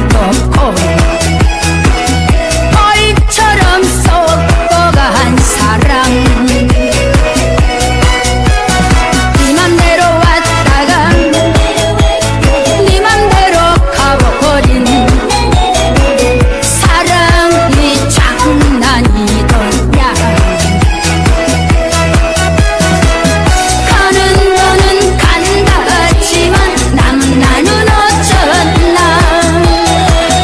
꺾고 벌처럼 썩어간 사랑 네 맘대로 왔다가 네 맘대로 가버린 사랑이 장난이더냐 가는 너는 간다 했지만 남은 나는 어쩌나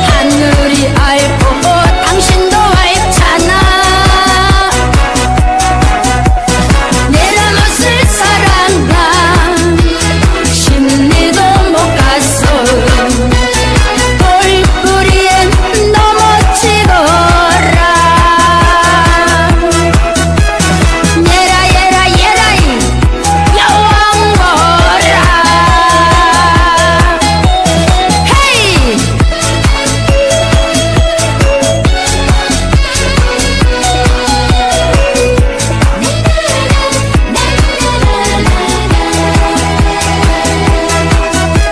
하늘이 알고 당신도 알잖아 내 잘못을 사랑한 심리도 못 갔어 돌부리엔 넘어지더라 예라 예라이 여왕벌아 헤이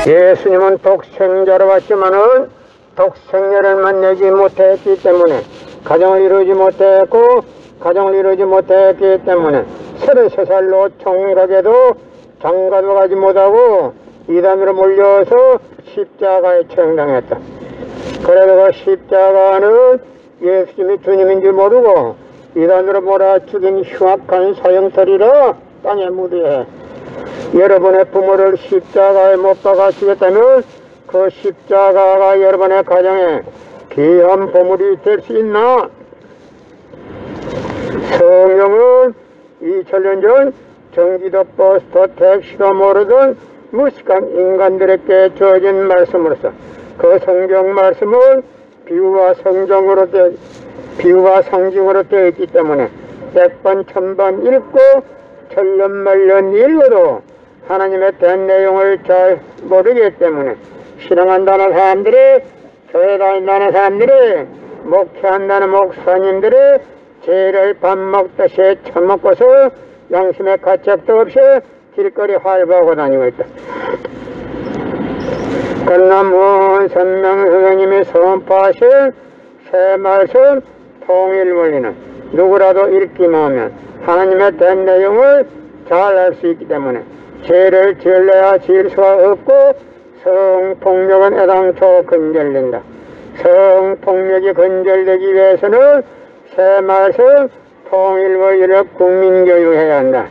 예수님은 독생자로 왔지만은 독생자를 만나지 못했기 때문에 가정을 이루지 못했고 가정을 이루지 못했기 때문에 33살로 총각에도 장가도 가지 못하고 이단으로 몰려서 십자가에 처형당했다. 그래도 그 십자가는 예수님이 주님인 줄 모르고 이단으로 몰아 죽인 흉악한 사형살이라 땅에 묻어야 해. 여러분의 부모를 십자가에 못 박아 죽였다면 그 십자가가 여러분의 가정에 귀한 보물이 될 수 있나? 성경은 2000년 전 전기도 버스도 택시도 모르던 무식한 인간들에게 주어진 말씀으로서 그 성경 말씀은 비유와 성경으로 비유와 상징으로 되어 있기 때문에 100번 1000번 읽고 천년만년 읽어도 하나님의 된 내용을 잘 모르기 때문에 신앙한다는 사람들이 교회 다닌다는 사람들이 목회한다는 목사님들이 죄를 밥 먹듯이 처먹고서 양심의 가책도 없이 길거리 활보하고 다니고 있다. 그러나 문선명 선생님이 선포하신 새 말씀 통일원리는 누구라도 읽기만 하면 하나님의 된 내용을 잘 알 수 있기 때문에 죄를 지을래야 지을 수가 없고 성폭력은 애당초 근절된다. 성폭력이 근절되기 위해서는 새 말씀 통일원리를 국민교육해야 한다.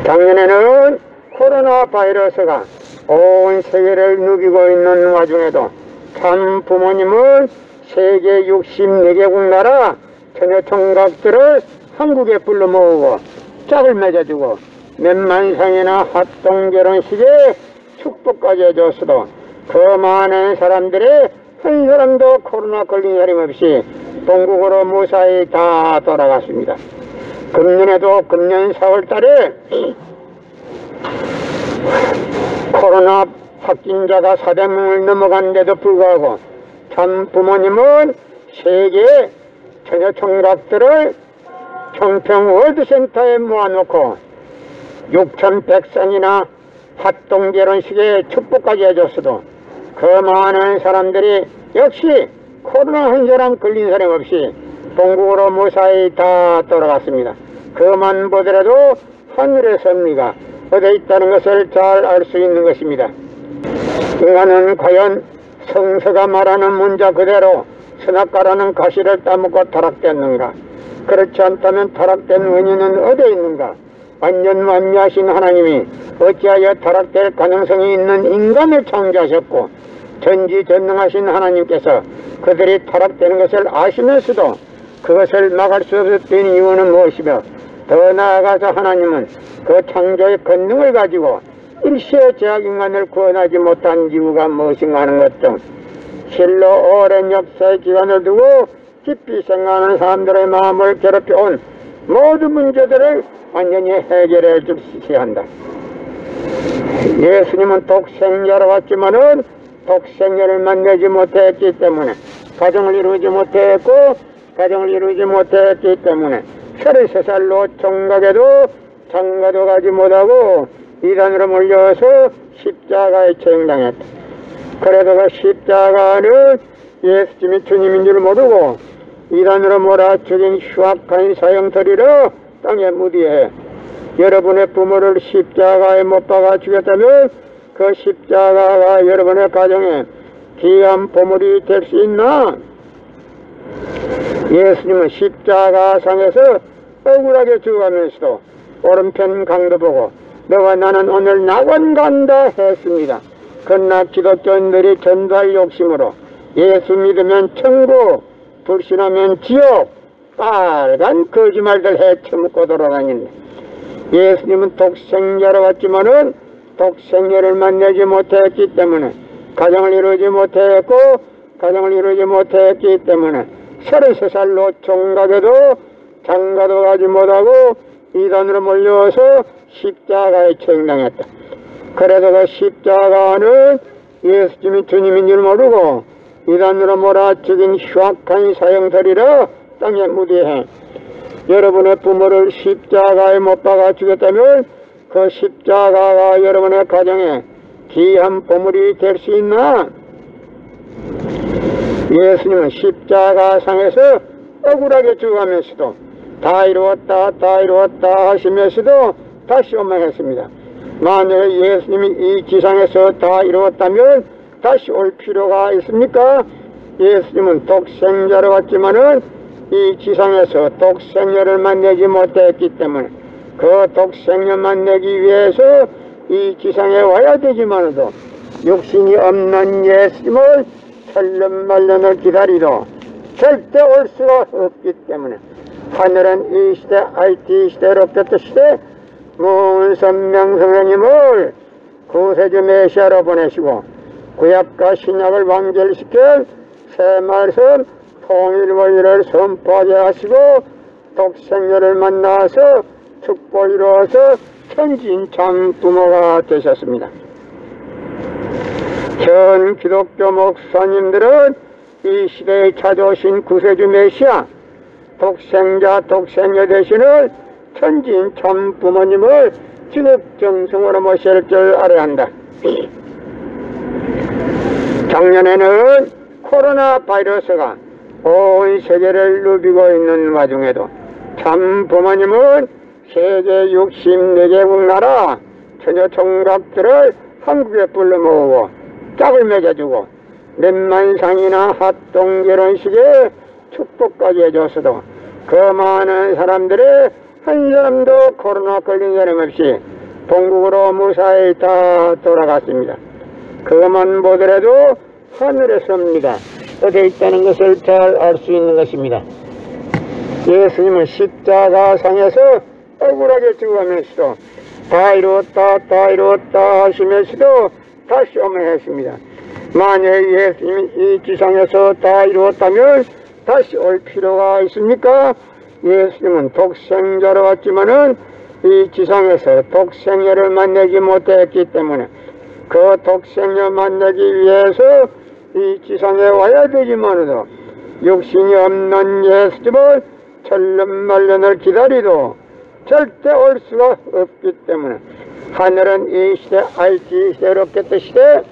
작년에는 코로나 바이러스가 온 세계를 누비고 있는 와중에도 참 부모님은 세계 64개국 나라 처녀 총각들을 한국에 불러 모으고 짝을 맺어주고 몇만 상이나 합동 결혼식에 축복까지 해줬어도 그 많은 사람들이 한 사람도 코로나 걸린 사람 없이 본국으로 무사히 다 돌아갔습니다. 금년에도 금년 4월달에 코로나 확진자가 400명을 넘어간데도 불구하고 참 부모님은 세계 처녀 총각들을 청평 월드센터에 모아놓고 6100상이나 합동 결혼식에 축복까지 해줬어도 그 많은 사람들이 역시 코로나 한 사람 걸린 사람 없이 본국으로 무사히 다 돌아갔습니다. 그만 보더라도 하늘의 섭리가 어디에 있다는 것을 잘 알 수 있는 것입니다. 인간은 과연 성서가 말하는 문자 그대로 선악과라는 가시를 따먹고 타락됐는가? 그렇지 않다면 타락된 원인은 어디에 있는가? 완전 완미하신 하나님이 어찌하여 타락될 가능성이 있는 인간을 창조하셨고 전지전능하신 하나님께서 그들이 타락되는 것을 아시면서도 그것을 막을 수 없었던 이유는 무엇이며 더 나아가서 하나님은 그 창조의 권능을 가지고 일시에 죄악인간을 구원하지 못한 이유가 무엇인가 하는 것 등 실로 오랜 역사의 기간을 두고 깊이 생각하는 사람들의 마음을 괴롭혀온 모든 문제들을 완전히 해결해 주셔야 한다. 예수님은 독생자로 왔지만은 독생자를 만나지 못했기 때문에 가정을 이루지 못했기 때문에 33살로 총각에도 장가도 가지 못하고 이단으로 몰려서 십자가에 처형당했다. 그래도 그 십자가는 예수님이 주님인 줄 모르고 이단으로 몰아죽인 흉악한 사형터리로 땅에 무디해 여러분의 부모를 십자가에 못 박아 죽였다면 그 십자가가 여러분의 가정에 귀한 보물이 될 수 있나? 예수님은 십자가상에서 억울하게 죽어가면서도 오른편 강도 보고 너와 나는 오늘 낙원 간다 했습니다. 그러나 기독교인들이 전도할 욕심으로 예수 믿으면 천국, 불신하면 지옥, 빨간 거짓말들 헤쳐먹고 돌아다니는데 예수님은 독생자로 왔지만은 독생자를 만나지 못했기 때문에 가정을 이루지 못했고 가정을 이루지 못했기 때문에 33살로 총각에도 장가도 가지 못하고 이단으로 몰려와서 십자가에 처형당했다. 그래서 그 십자가는 예수님이 주님인 줄 모르고 이단으로 몰아죽인 흉악한 사형터리라 땅에 무디해 여러분의 부모를 십자가에 못 박아 죽였다면 그 십자가가 여러분의 가정에 귀한 보물이 될 수 있나? 예수님은 십자가상에서 억울하게 죽어가면서도 다 이루었다 다 이루었다 하시면서도 다시 원망했습니다. 만약에 예수님이 이 지상에서 다 이루었다면 다시 올 필요가 있습니까? 예수님은 독생자로 왔지만은 이 지상에서 독생자를 만나지 못했기 때문에 그 독생자 만나기 위해서 이 지상에 와야 되지만도 육신이 없는 예수님을 천년만년을 기다리도 절대 올 수가 없기 때문에 하늘은 이 시대 IT 시대 로켓 시대 문선명 선생님을 구세주 메시아로 보내시고 구약과 신약을 완결시켜 새 말씀 통일원리를 선포하게 하시고 독생자를 만나서 축복 이루어서 천진참 부모가 되셨습니다. 현 기독교 목사님들은 이 시대에 찾아오신 구세주 메시아 독생자 독생자 되시는 천진참 부모님을 지극정성으로 모실 줄 알아야 한다. 작년에는 코로나 바이러스가 온 세계를 누비고 있는 와중에도 참 부모님은 세계 64개국 나라 처녀 총각들을 한국에 불러 모으고 짝을 맺어주고 몇만 상이나 합동 결혼식에 축복까지 해줬어도 그 많은 사람들이 한 사람도 코로나 걸린 사람 없이 본국으로 무사히 다 돌아갔습니다. 그것만 보더라도 하늘에 섭니다. 어디에 있다는 것을 잘 알 수 있는 것입니다. 예수님은 십자가상에서 억울하게 죽어가면서도 다 이루었다 다 이루었다 하시면서도 다시 오면했습니다. 만약 예수님이 이 지상에서 다 이루었다면 다시 올 필요가 있습니까? 예수님은 독생자로 왔지만은 이 지상에서 독생자를 만나지 못했기 때문에 그 독생자 만나기 위해서 이 지상에 와야 되지만도 육신이 없는 예수님을 천년만년을 기다리도 절대 올 수가 없기 때문에 하늘은 이 시대 IT 시대 로켓 시대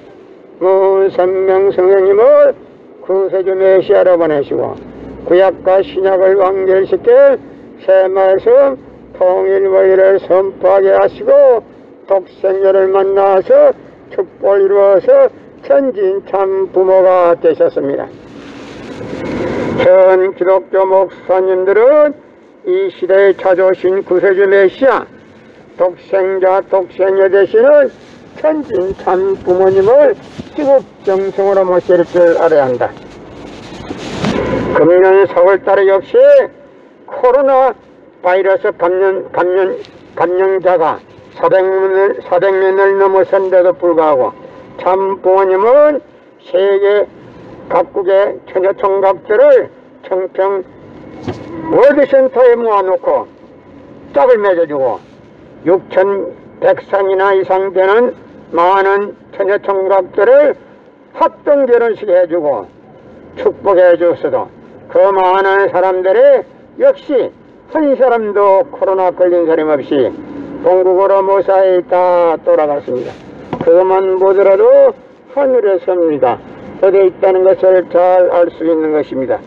문선명 선생님을 구세주 메시아로 보내시고 구약과 신약을 완결시켜 새 말씀 통일원리를 선포하게 하시고 독생자를 만나서 축복을 이루어서 천진참 부모가 되셨습니다. 현 기독교 목사님들은 이 시대에 찾아오신 구세주 메시아 독생자 독생자 되시는 천진참 부모님을 지극정성으로 모실 줄 알아야 한다. 금년 4월달에 역시 코로나 바이러스 감염자가 400명을 넘어선데도 불구하고 참 부모님은 세계 각국의 처녀 총각들을 청평 월드센터에 모아놓고 짝을 맺어주고 6,100상이나 이상 되는 많은 처녀 총각들을 합동 결혼식 해주고 축복해 줬어도 그 많은 사람들이 역시 한 사람도 코로나 걸린 사람 없이 본국으로 무사히 다 돌아갔습니다. 그것만 보더라도 하늘에서입니다. 어디에 있다는 것을 잘 알 수 있는 것입니다.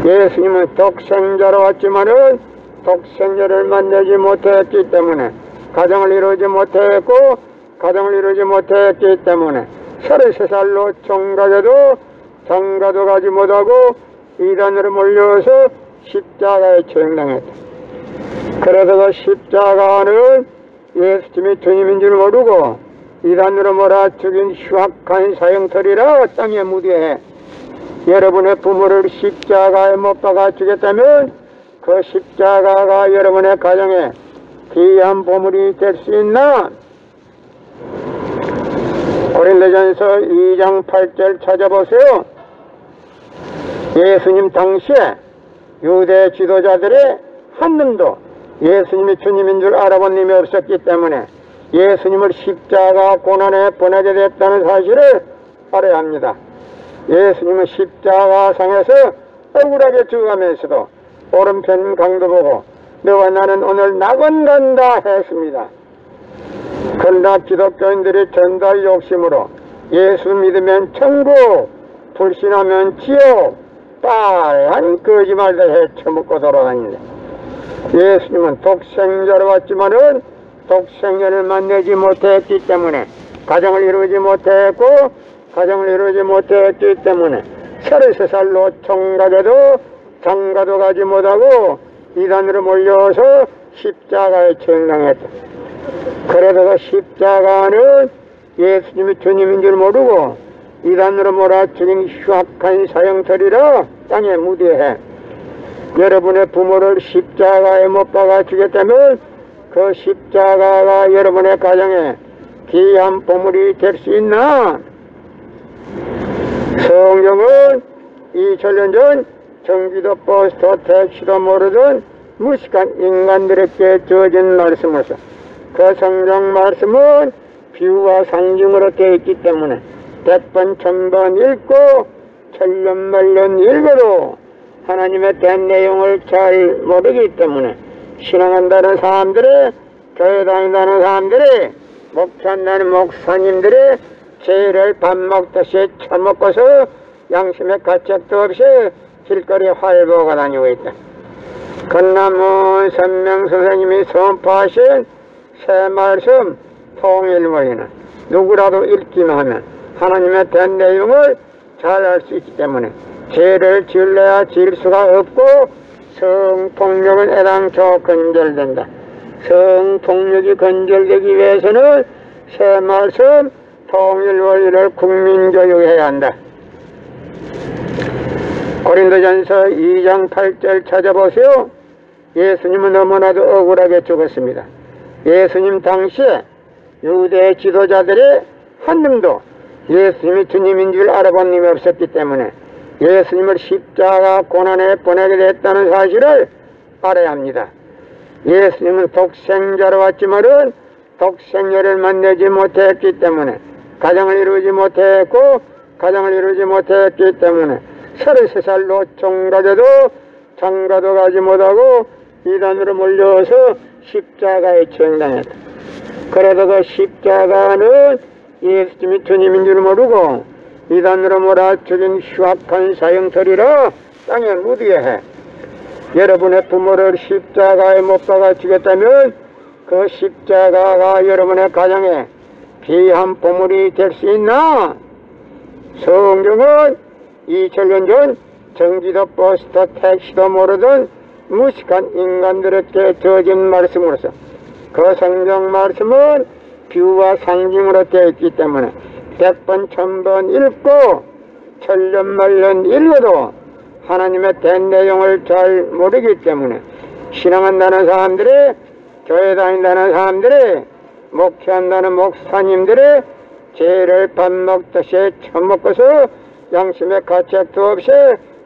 예수님은 독생자로 왔지만은 독생자를 만나지 못했기 때문에 가정을 이루지 못했고 가정을 이루지 못했기 때문에 33살로 종가져도 장가도 가지 못하고 이단으로 몰려서 십자가에 처형당했다. 그래서 그 십자가는 예수님이 주님인 줄 모르고 이단으로 몰아 죽인 흉악한 사형터리라 땅에 묻게 여러분의 부모를 십자가에 못 박아 주겠다면 그 십자가가 여러분의 가정에 귀한 보물이 될 수 있나? 고린도전서 2장 8절 찾아보세요. 예수님 당시에 유대 지도자들의 한 놈도 예수님이 주님인 줄 알아본 놈이 없었기 때문에 예수님을 십자가 고난에 보내게 됐다는 사실을 알아야 합니다. 예수님은 십자가상에서 억울하게 죽어가면서도 오른편 강도 보고 너와 나는 오늘 낙원 간다 했습니다. 그러나 기독교인들이 전달 욕심으로 예수 믿으면 천국, 불신하면 지옥, 빨간 거짓말들 헤쳐먹고 돌아다닙니다. 예수님은 독생자로 왔지만은 독생자를 만나지 못했기 때문에 가정을 이루지 못했고 가정을 이루지 못했기 때문에 33살로 총각에도 장가도 가지 못하고 이단으로 몰려서 십자가에 처형당했다. 그래서 그 십자가는 예수님이 주님인 줄 모르고 이단으로 몰아 죽인 흉악한 사형터리라 땅에 묻게 여러분의 부모를 십자가에 못 박아 주겠다면 그 십자가가 여러분의 가정에 귀한 보물이 될 수 있나? 성경은 2000년 전 전기도 버스도 택시도 모르던 무식한 인간들에게 주어진 말씀으로서 그 성경 말씀은 비유와 상징으로 되어 있기 때문에 100번 1000번 읽고 천년만년 읽어도 하나님의 대한 내용을 잘 모르기 때문에 신앙한다는 사람들이 교회 다닌다는 사람들이 목회한다는 목사님들이 죄를 밥 먹듯이 처먹고서 양심의 가책도 없이 길거리 활보가 다니고 있다. 건나무 선명 선생님이 선포하신 새 말씀 통일머리는 누구라도 읽기만 하면 하나님의 된 내용을 잘 알 수 있기 때문에 죄를 지을래야 지을 수가 없고 성폭력은 애당초 건절된다. 성폭력이 건절되기 위해서는 새 말씀 통일원리를 국민교육해야 한다. 고린도전서 2장 8절 찾아보세요. 예수님은 너무나도 억울하게 죽었습니다. 예수님 당시에 유대 지도자들의 한 놈도 예수님이 주님인 줄 알아본 놈이 없었기 때문에 예수님을 십자가 고난에 보내게 됐다는 사실을 알아야 합니다. 예수님은 독생자로 왔지만은 독생자를 만나지 못했기 때문에 가정을 이루지 못했고 가정을 이루지 못했기 때문에 33살로 종가져도 장가도 가지 못하고 이단으로 몰려서 십자가에 처형당했다. 그래도 그 십자가는 예수님이 주님인 줄 모르고 이단으로 몰아 죽인 흉악한 사형터리라 땅에 묻게 해. 여러분의 부모를 십자가에 못 박아 주겠다면 그 십자가가 여러분의 가정에 귀한 보물이 될 수 있나? 성경은 2000년 전 전기도 버스도 택시도 모르던 무식한 인간들에게 주어진 말씀으로서 그 성경 말씀은 비유와 상징으로 되어 있기 때문에 100번 1000번 읽고 천년만년 읽어도 하나님의 된 내용을 잘 모르기 때문에 신앙한다는 사람들이 교회 다닌다는 사람들이 목회한다는 목사님들이 죄를 밥 먹듯이 처먹고서 양심의 가책도 없이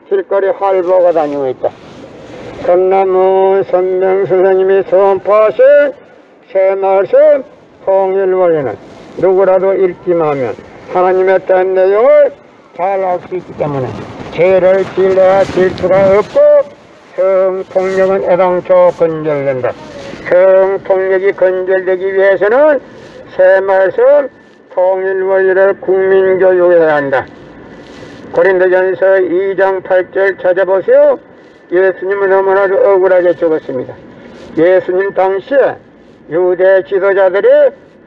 길거리 활보가 다니고 있다. 건나무 선명 선생님이 선포하신 새 말씀 통일원리는 누구라도 읽기만 하면 하나님의 된 내용을 잘 알 수 있기 때문에 죄를 지을래야 지을 수가 없고 성폭력은 애당초 건절된다. 성폭력이 건절되기 위해서는 새 말씀 통일 원리를 국민교육해야 한다. 고린도전서 2장 8절 찾아보세요. 예수님은 너무나도 억울하게 죽었습니다. 예수님 당시에 유대 지도자들이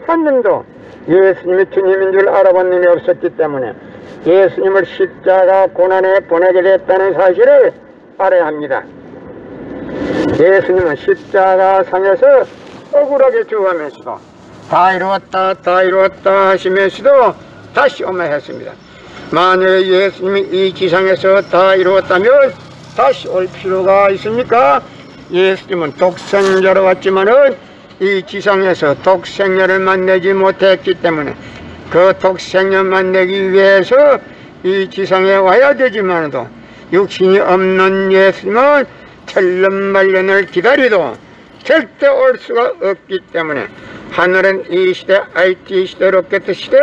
한 명도 예수님이 주님인 줄 알아본 놈이 없었기 때문에 예수님을 십자가 고난에 보내게 됐다는 사실을 알아야 합니다. 예수님은 십자가 상에서 억울하게 죽어가면서도 다 이루었다 하시면서도 다시 오매했습니다. 만일 예수님이 이 지상에서 다 이루었다면 다시 올 필요가 있습니까? 예수님은 독생자로 왔지만은 이 지상에서 독생자를 만나지 못했기 때문에 그 독생자 만나기 위해서 이 지상에 와야 되지만도 육신이 없는 예수님은 천년만년을 기다리도 절대 올 수가 없기 때문에 하늘은 이 시대 IT 시대 로켓 시대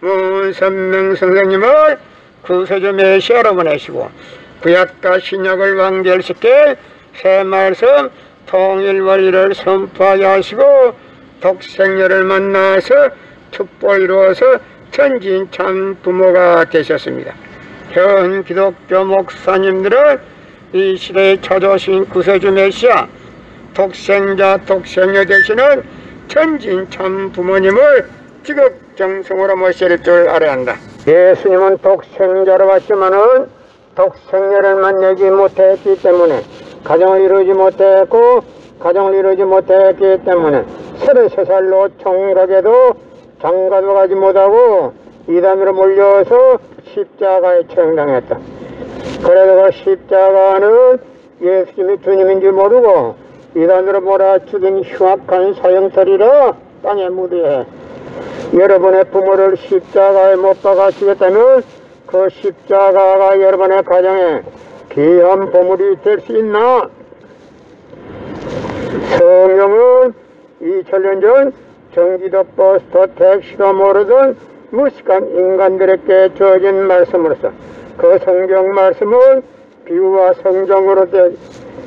문선명 선생님을 구세주 메시아로 보내시고 구약과 신약을 완결시켜 새 말씀 통일 원리를 선포하게 하시고 독생녀를 만나서 축복을 이루어서 천진 참 부모가 되셨습니다. 현 기독교 목사님들은 이 시대에 찾아오신 구세주 메시아 독생녀 되시는 천진 참 부모님을 지극정성으로 모실 줄 알아야 한다. 예수님은 독생자로 왔지만은 독생녀를 만나지 못했기 때문에 가정을 이루지 못했기 때문에 33살로 총일하게도 장가도 가지 못하고 이단으로 몰려서 십자가에 처형당했다. 그래도 그 십자가는 예수님이 주님인 줄 모르고 이단으로 몰아 죽인 흉악한 사형살이라 땅에 묻어야 해. 여러분의 부모를 십자가에 못 박아 죽였다면 그 십자가가 여러분의 가정에 귀한 보물이 될 수 있나? 성경은 2000년 전 전기도 버스도 택시도 모르던 무식한 인간들에게 주어진 말씀으로서 그 성경 말씀은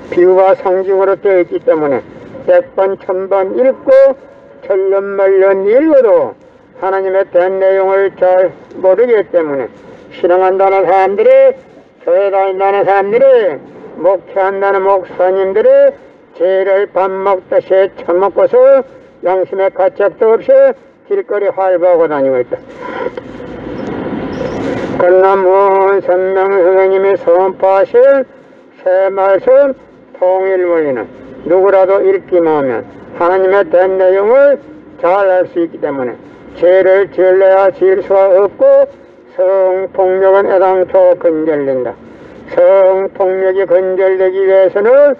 비유와 상징으로 되어 있기 때문에 100번 1000번 읽고 천년만년 읽어도 하나님의 된 내용을 잘 모르기 때문에 신앙한다는 사람들이, 교회 다닌다는 사람들이, 목회한다는 목사님들이 죄를 밥 먹듯이 처먹고서 양심의 가책도 없이 길거리 활보하고 다니고 있다. 그러나 문선명 선생님이 선포하신 새 말씀 통일 원리는 누구라도 읽기만 하면 하나님의 된 내용을 잘 알 수 있기 때문에 죄를 지을래야 지을 수가 없고 성폭력은 애당초 근절된다. 성폭력이 근절되기 위해서는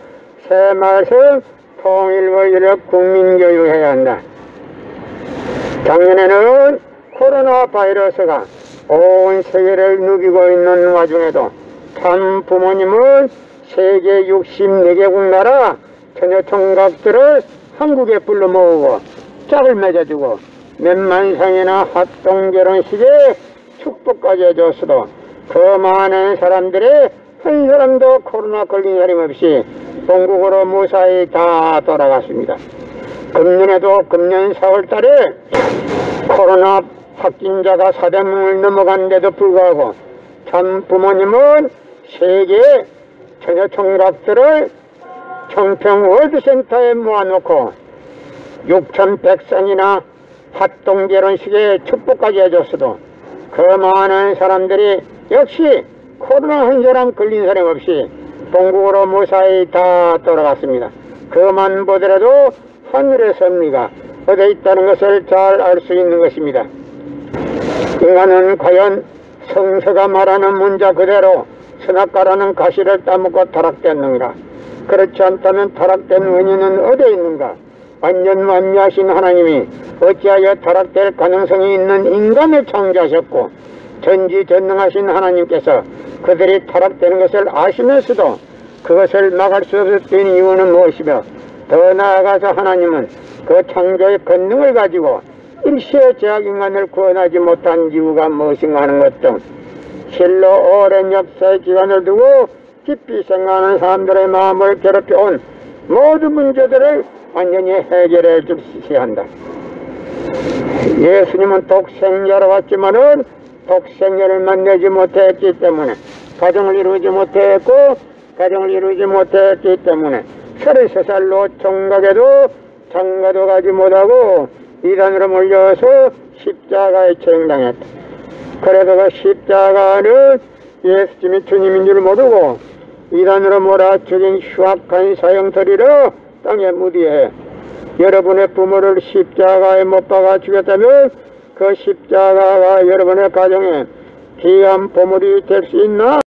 새 말씀 통일 원리를 국민교육해야 한다. 작년에는 코로나 바이러스가 온 세계를 누비고 있는 와중에도 참 부모님은 세계 64개국 나라 처녀 총각들을 한국에 불러 모으고 짝을 맺어주고 몇만 상이나 합동 결혼식에 축복까지 해줬어도 그 많은 사람들이 한 사람도 코로나 걸린 사람 없이 본국으로 무사히 다 돌아갔습니다. 금년에도 금년 4월달에 코로나 확진자가 400명을 넘어갔는데도 불구하고 참 부모님은 세계 처녀 총각들을 청평 월드센터에 모아놓고 6100상이나 합동 결혼식에 축복까지 해줬어도 그 많은 사람들이 역시 코로나 한 사람 걸린 사람 없이 본국으로 무사히 다 돌아갔습니다. 그만 보더라도 하늘의 섭리가 어디에 있다는 것을 잘 알 수 있는 것입니다. 인간은 과연 성서가 말하는 문자 그대로 선악과라는 가시를 따먹고 타락됐는가? 그렇지 않다면 타락된 원인은 어디에 있는가? 완전 완미하신 하나님이 어찌하여 타락될 가능성이 있는 인간을 창조하셨고 전지전능하신 하나님께서 그들이 타락되는 것을 아시면서도 그것을 막을 수 없었던 이유는 무엇이며 더 나아가서 하나님은 그 창조의 권능을 가지고 일시에 죄악 인간을 구원하지 못한 이유가 무엇인가 하는 것 등 실로 오랜 역사의 기간을 두고 깊이 생각하는 사람들의 마음을 괴롭혀온 모든 문제들을 완전히 해결해 주셔야 한다. 예수님은 독생자로 왔지만은 독생자를 만나지 못했기 때문에 가정을 이루지 못했고 가정을 이루지 못했기 때문에 33살로 총각에도 장가도 가지 못하고 이단으로 몰려서 십자가에 처형당했다. 그래도 그 십자가는 예수님이 주님인 줄 모르고 이단으로 몰아죽인 흉악한 사형터리로 땅에 묻이해 여러분의 부모를 십자가에 못 박아 죽였다면 그 십자가가 여러분의 가정에 귀한 보물이 될 수 있나?